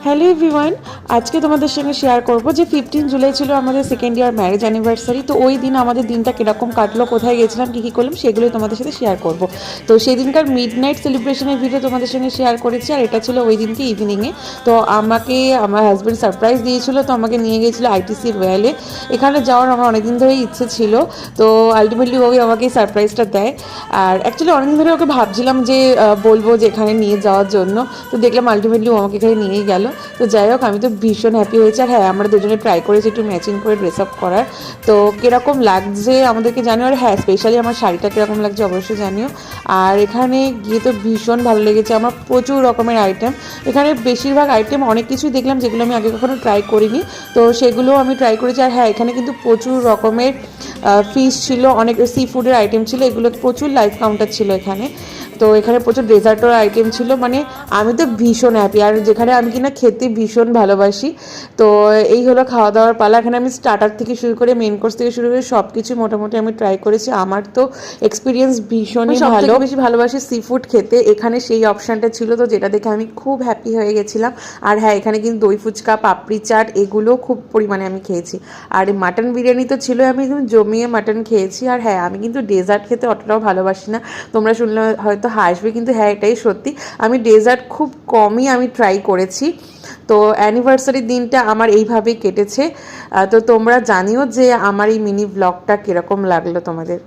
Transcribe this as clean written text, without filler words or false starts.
Hello everyone, আজকে তোমাদের সঙ্গে শেয়ার করব যে 15 জুলাই ছিল আমাদের সেকেন্ড ইয়ার ম্যারেজ অ্যানিভার্সারি। তো ওই দিন আমাদের দিনটা কীরকম কাটলো, কোথায় গেছিলাম, কী কী করলাম, সেগুলোই তোমাদের সাথে শেয়ার করব। তো সেই দিনকার মিড নাইট সেলিব্রেশনের ভিডিও তোমাদের সঙ্গে শেয়ার করেছি, আর এটা ছিল ওই দিনকে ইভিনিংয়ে। তো আমাকে আমার হাজব্যান্ড সারপ্রাইজ দিয়েছিল, তো আমাকে নিয়ে গিয়েছিলো আইটিসি রয়্যালে। এখানে যাওয়ার আমার অনেকদিন ধরেই ইচ্ছে ছিল, তো আলটিমেটলি ওই আমাকে সারপ্রাইজটা দেয়। আর অ্যাকচুয়ালি অনেকদিন ধরে ওকে ভাবছিলাম যে বলবো যে এখানে নিয়ে যাওয়ার জন্য, তো দেখলাম আলটিমেটলি ও আমাকে এখানে নিয়েই গেল। তো যাই হোক, আমি তো ভীষণ হ্যাপি হয়েছি। আর হ্যাঁ, আমরা দুজনে ট্রাই করেছি একটু ম্যাচিং করে ড্রেস আপ করার। তো কীরকম লাগছে আমাদেরকে জানিও, আর হ্যাঁ স্পেশালি আমার শাড়িটা কীরকম লাগছে অবশ্যই জানিও। আর এখানে গিয়ে তো ভীষণ ভালো লেগেছে আমার, প্রচুর রকমের আইটেম। এখানে বেশিরভাগ আইটেম অনেক কিছুই দেখলাম যেগুলো আমি আগে কখনো ট্রাই করিনি, তো সেগুলোও আমি ট্রাই করেছি। আর হ্যাঁ, এখানে কিন্তু প্রচুর রকমের ফিশ ছিল, অনেক সি ফুডের আইটেম ছিল, এগুলো প্রচুর লাইভ কাউন্টার ছিল এখানে। তো এখানে প্রচুর ডেজার্টের আইটেম ছিল, মানে আমি তো ভীষণ হ্যাপি। আর যেখানে আমি কিনা খেতে ভীষণ ভালোবাসি, তো এই হলো খাওয়া দাওয়ার পালা। এখানে আমি স্টার্টার থেকে শুরু করে মেন কোর্স থেকে শুরু করে সব কিছু মোটামুটি আমি ট্রাই করেছি। আমার তো এক্সপিরিয়েন্স ভীষণই ভালো, বেশি ভালোবাসি সি ফুড খেতে। এখানে সেই অপশানটা ছিল, তো যেটা দেখে আমি খুব হ্যাপি হয়ে গেছিলাম। আর হ্যাঁ, এখানে কিন্তু দই ফুচকা, পাপড়ি চাট এগুলো খুব পরিমাণে আমি খেয়েছি। আর মাটন বিরিয়ানি তো ছিল, আমি কিন্তু জমিয়ে মাটন খেয়েছি। আর হ্যাঁ, আমি কিন্তু ডেজার্ট খেতে অতটাও ভালোবাসি না, তোমরা শুনলে হয়তো হাসবে, কিন্তু হ্যাঁ এটাই সত্যি। আমি ডেজার্ট খুব কমই আমি ট্রাই করেছি। তো অ্যানিভার্সারির দিনটা আমার এইভাবেই কেটেছে। তো তোমরা জানিও যে আমার এই মিনি ব্লগটা কীরকম লাগলো তোমাদের।